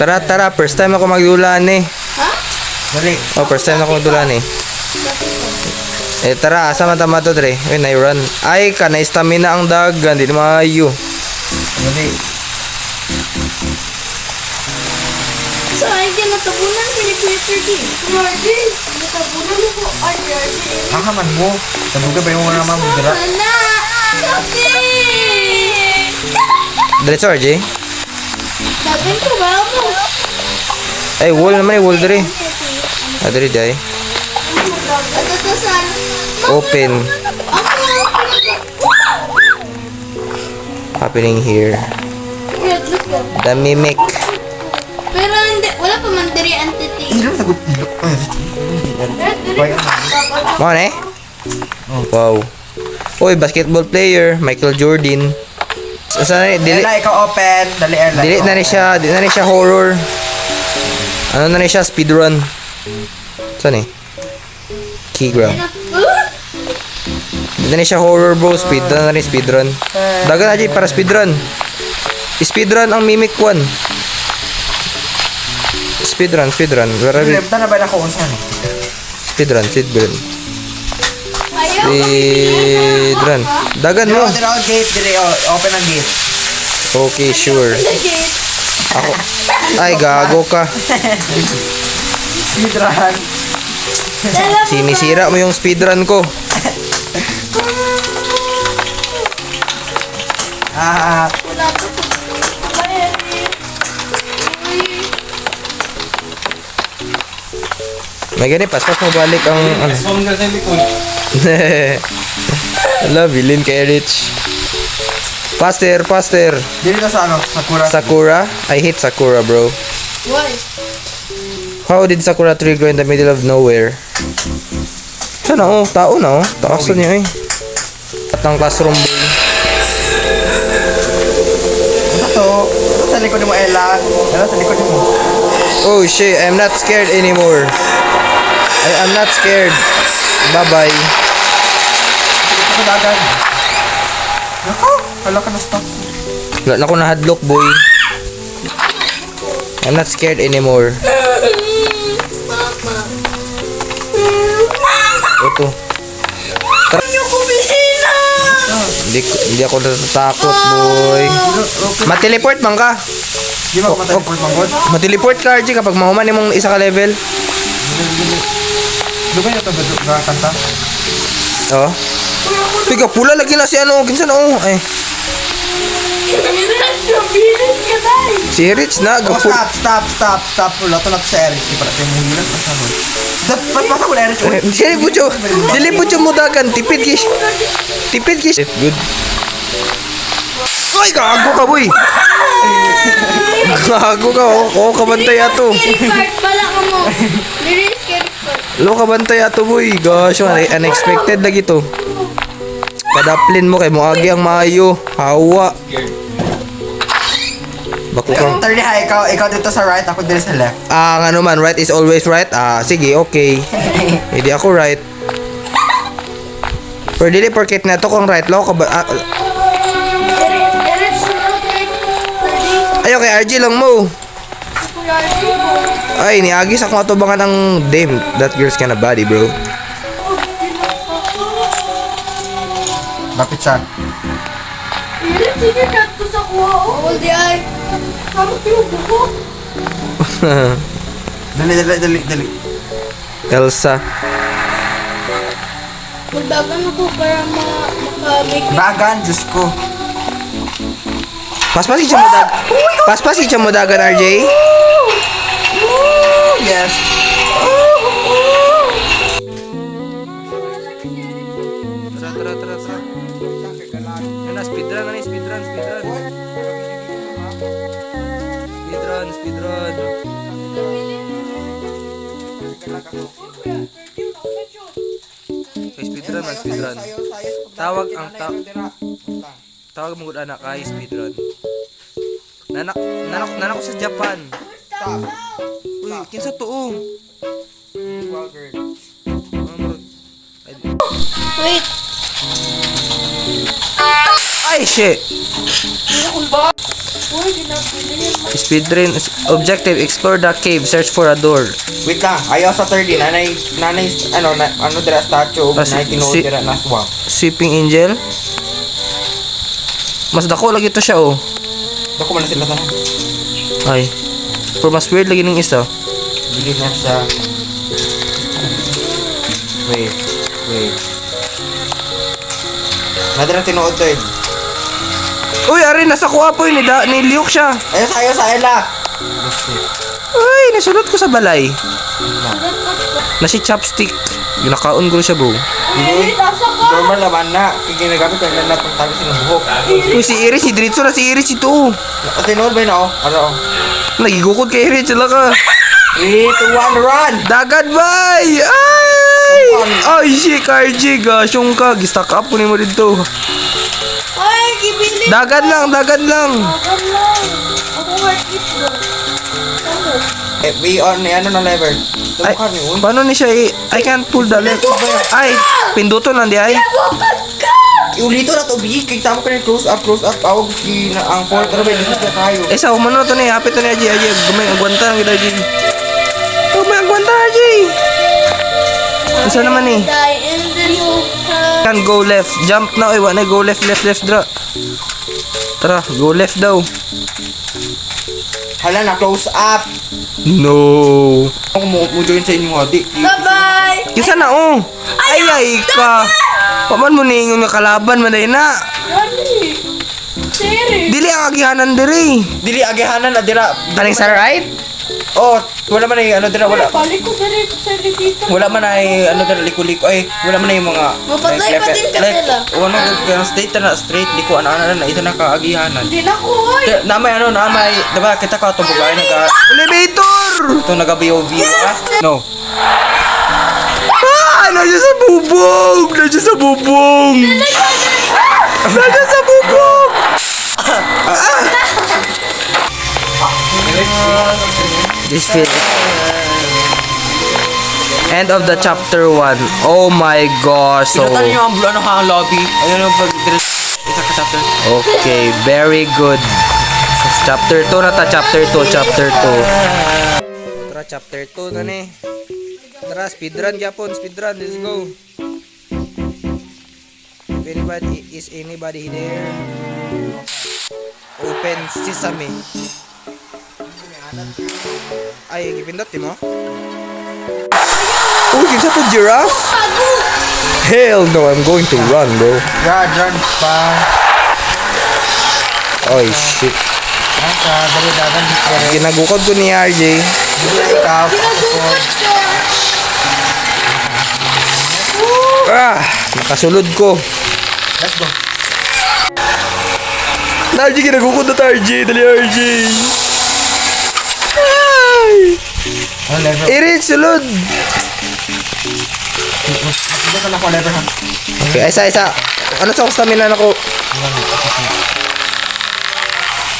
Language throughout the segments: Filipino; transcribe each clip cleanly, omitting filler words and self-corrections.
Tara, first time ako magdulaan eh. Ha? Dali. Oh, first time ako magdulaan eh. Tara, asa man tama to, Dre? Uy, na-run. Ay, ka, na-stamina ang dagan. Di na maayo. Dali. So, ay, di natabunan ko ni Peter D. RJ, natabunan mo ko. RJ. Hakaman mo. Tabuga ba yung mga naman mudra? Wala! Okay! Diretso, RJ. Dagan ko ba mo? Ay, wall naman eh, wall, Dre. Dre, Jai. Ito to saan? Open. Happening here. Good, look good. The mimic. Pero hindi, wala pa man diri entity. Ilo sagot ilo. Mo eh? Wow. Uy, basketball player, Michael Jordan. Saan na, Ella, ikaw open. Dali, Ella. Dili na rin siya horror. Ano na rin siya, speedrun. Saan eh? Keygrab. Dili na rin siya horror bro, speedrun na rin speedrun. Dagan na para speedrun. Speedrun ang Mimic 1. Speedrun. Where are we? Limta na ba na kung saan? Speedrun. Ayaw. Speedrun. Dagan mo. Dili, gate. Dili, open ang gate. Okay, sure. Ako. Ay, gago ka. Speedrun. Sinisira mo yung speedrun ko. Wala to. May ganit, paspas mo balik ang ano. Ala, bilin kay Rich. Faster. Dili na sa ano? Sakura. Sakura? I hate Sakura, bro. Why? How did Sakura trigger in the middle of nowhere? Sana oh, tao na oh. Taasan niya eh. At ng classroom boy. Ito. Sa likod mo, Ella. Ella, sa likod mo. Oh shit, I'm not scared anymore. I'm not scared. Bye-bye. Ito dagan. Nako, wala ka na stop. Wala na ko na hadlock, boy. I'm not scared anymore. Ito. Hindi ako natatakot, boy. Mateleport man ka. Di ba kumatalikod manggod? Mateleport ka, RJ, kapag mahuman mong isa ka level. Di ba yung ito ba kanta? Oh. Tiga pula lagi na si ano, kinsa na oh. Ay. Si Rich na Oh, gapul. stop. Wala to na sa Eric. Di para kayo muhilan. Pasahod. Pasa ko na Eric. Dili po mo dagan, tipid kish. Good. Ay, gago ka, boy. Gago ka, oh, kabantay ato. Scary part pala ka mo. Diri scary part. Lo kabantay ato, boy. Gosh, unexpected lagi to. Kadaplin mo kay mo agi ang maayo. Hawa. Bako kang. Turn ha, ikaw dito sa right, ako dito sa left. Ang ano man, right is always right. Sige, okay. Hindi ako right. Pero dili porket na to kung right lo ka ba? Ayo kay RJ lang mo. Ay, niagi sa kung atubangan ang damn. That girl's kinda body, bro. Bakit siya? Sige ka to sa kuha. All the eye. Kamot yung buko. Dali. Elsa. Magdagan ako para maka-make Dagan, Diyos ko. Paspas siya mo dagan, RJ. Yes. Tara. Yan na, speedrun. Speedrun. Okay, speedrun. Tawag mo gud anak kay speedrun. Nanak ko sa Japan. Stop. Uy, kinsa tuo? Well, girl. Wait. Ay, shit. Uy, ginabili yan. Speedrun. Objective, explore the cave. Search for a door. Wait lang, ayaw sa 30. Nanay, ano dira statue of Ah, si- 19 si- dira na swamp. Sweeping angel. Mas dako lagi to siya oh. Dako man na sila tanan. Ay. Pero mas weird lagi ng isa. Bili na siya. Wait. Nadirang tinuod to eh. Uy, ari nasa kuha po ni Liuk siya. Ayaw sa ela. Uy, nasulot ko sa balay. Sulat ka. Na si Chopstick. Ginakaon ko siya bro. Ay, nasa ka. Normal naman na. Ginagamit ko na natong tabi sa buhok. Uy, si Iris, si Diritso na si Iris ito. Tinuod ba yun ako? Ano? Nagigukod kay Iris, sila ka. 3, 2, 1, run! Dagat bay! Ay! Ay, shit, RJ, gasyong ka. Gistack up ko mo dito. Ay, gibili. Dagat lang. Magan lang. Ako worth it bro. Ano? We on, ano na lever? Ay, Tumukha niyo. paano ni siya I can't pull the left. Ay, pinduto lang di ay. Bukod ka! Ulito na to, big. Kaya sama ka na close up. Awag na ang fourth. Ano ba yun? Lisod na tayo. Eh, sa umano to ni, hapit to ni Aji. Gumay, agwanta ng kita, Aji. Gumay, agwanta, Aji. Isa naman eh. Die in this Can go left. Jump na, oy. Wala go left, dra. Tara, go left daw. Hala na, close up. No. Ako mo join sa inyo, di. Bye-bye! Kisa na, oh. Ay, ka. Paman mo ningon nga kalaban, manay na. Gani! Siri! Dili ang agihanan diri. Dili, agihanan na, dira. Kaling sa right? Oh, wala man ay, ano, dira, wala. Balik ko dali sa dito. Wala man ay, ano, dira, liko-liko. Ay, wala man ay mga... Mapatay pa din ka nila. Ano, kaya straight, liko, ano, ito na kaagihanan. Hindi na ko, oy! Namay, diba, kita ka itong bugay, Elevator! ito nag-BOV, ah? No. Ah! Nandiyan sa bubong! Nandiyan sa bubong! Nandiyan sa bubong! This film. End of the chapter 1. Oh my gosh. So, Pinatan niyo ang blue, ano ka, lobby. Ayun yung pag isa ka chapter. okay, very good. Chapter 2 na ta, chapter 2. Tara, chapter 2 na ni. Tara, speedrun gyapon, speedrun, let's go. If anybody there? Open sesame. Ay, gipindot mo? Oh, kinsa to giraffe? Hell no, I'm going to run, bro. Run pa. Oh shit. Nasa, dali-dagan dito. Ginagukod ko ni RJ. Hindi na ikaw. Ah, nakasulod ko. Let's go. RJ, ginagukod na RJ. Dali RJ. Ay! Ano lever? Irit, sulod. Hindi ka na ako lever, ha? Okay, isa. Ano sa stamina na ko?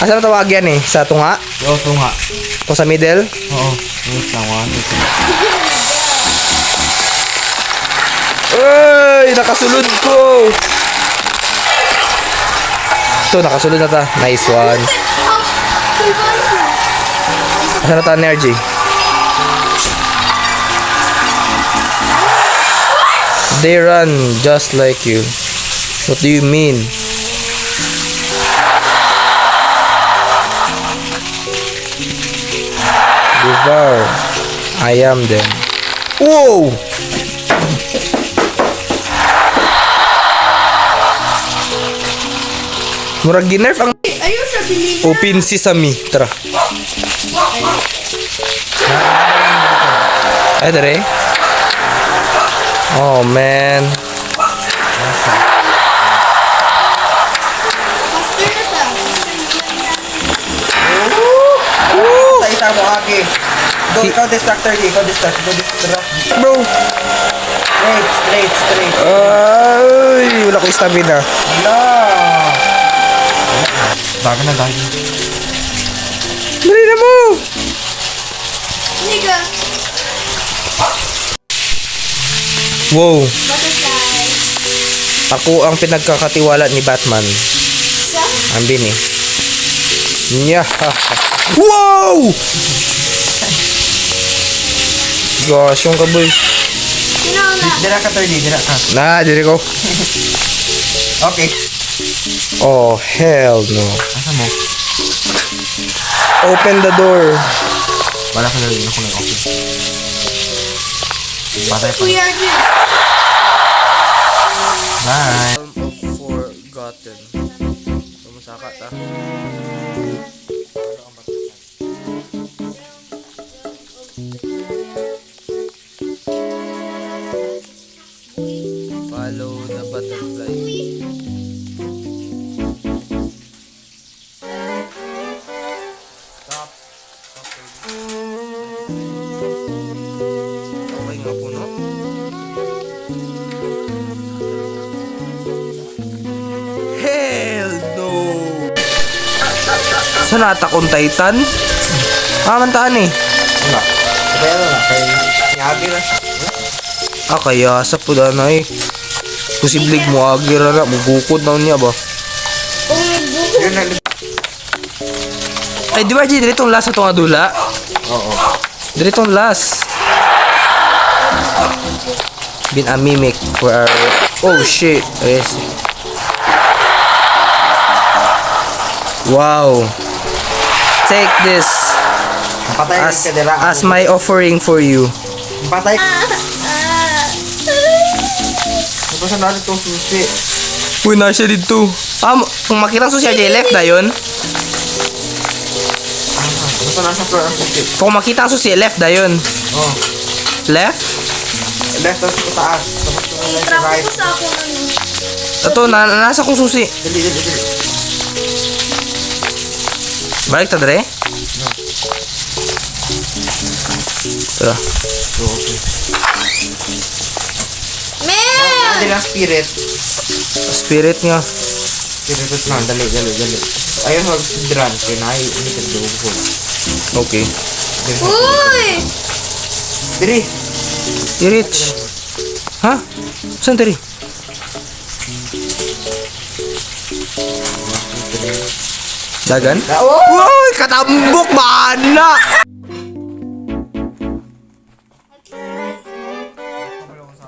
Asa na tawag yan eh? Sa tunga? Oo, ito nga. O sa middle? Oo. Wait lang, 1, 2, 3. Ay, nakasulod ko. Ito, nakasulod na ta. Nice one. Asa na ta, energy? They run just like you. What do you mean? Devour. I am them. Whoa! Murag ginerf ang Ayun sa bilhin. open sesame. Tara. Ay, dere. Oh, man. Faster na ta. Sa isa mo, Aki. Go, ikaw distractor, ikaw distract. Bro. Straight. Ay, wala ko stamina. Hala. Bago na dahil. Dali na mo. Niga. Wow. Butterfly. Ako ang pinagkakatiwala ni Batman. Sa? Ang bini. Yeah. Wow! Gosh, yung kaboy. Sino na? Dira ka, 30. Dira ka. Nah, diri ko. Okay. Oh, hell no. Asa mo? Open the door. Wala ka na rin ako nag-okay. Patay pa. Kuya RJ. Bye. Forgotten. Sumasaka ta. Follow the butterfly. Stop. Okay nga po, no? Hell no! Saan natakong Titan? Mantaan eh. Wala. Kaya na. Kaya nyabi na siya. Kaya sa pula na eh. Posibleng mo agira na. Mugukod na niya ba? Yun na. Ay, di ba Jay, diretong last itong adula? Oo. Diretong last. Been a mimic for our... Oh shit. Yes. Wow. Take this Patay ka dira. as my offering for you. Patay ka. Basta na rin itong susi. Uy, na siya dito. Kung makita sa siya, Jay, left na yun. Basta nasa floor ang susi. Kung makita sa siya, left na yun. Oh. Left? Left tapos sa taas. Tapos sa Trap right. ko sa ako nun. Ito, nasa kong susi. Dali, dali, dali. Balik ta, Dre? Tara. So, okay. Man! Dali lang spirit. Spirit nga. Spirit lang. Dali, dali, dali. Ayun, mag-drunk. Kaya na ay umitin doon ko. Okay. Uy! Diri. I-reach. Ha? Saan, Dre? Dagan? Oh! Uy, katambok, mana!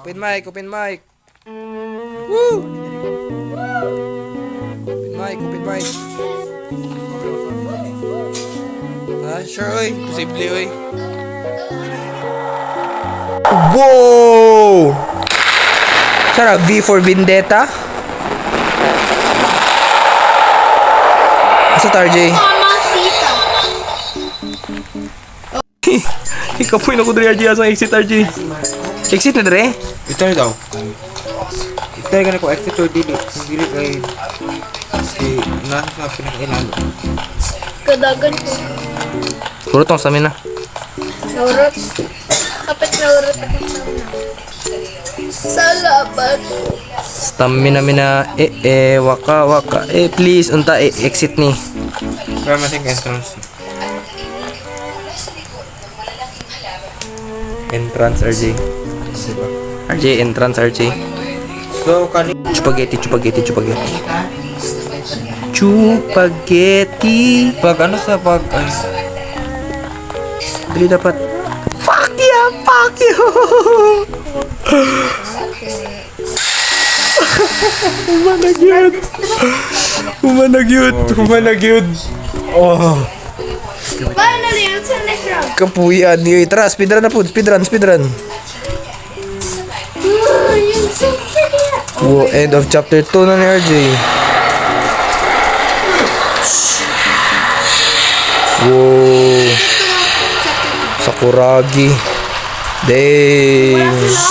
Open mic, open mic. Woo! Open mic, open mic. Sure, oy. Posible, oy. Wow! Sarap, V for Vendetta? Asa RJ? Mamacita. Ikapoy na ko dre RJ asang exit RJ. Exit na dre? Ito na daw. Ito yung ko exit or dili. Dili kay... Si... Nasa pinag-ilalo. Kadagan ko. Puro tong sa amin na. Naurot. Kapit naurot ako sa sa laban. Stamina waka waka please unta exit ni. Pero masing entrance. Entrance RJ. Diba? RJ entrance RJ. So, kani... Chupageti chupageti chupageti. Chupageti. Pag ano sa pag... Ay, Dili dapat. Fuck yeah, fuck you. Umanag yun. Umanag yun. Umanag yun. Oh. Finally, it's the next round. Kapuyan niyo. Tara, speedrun na po. Speedrun, speedrun. You're so pretty. Whoa, end of chapter 2 na ni RJ. Whoa. Sakuragi. Dang. Wala sila.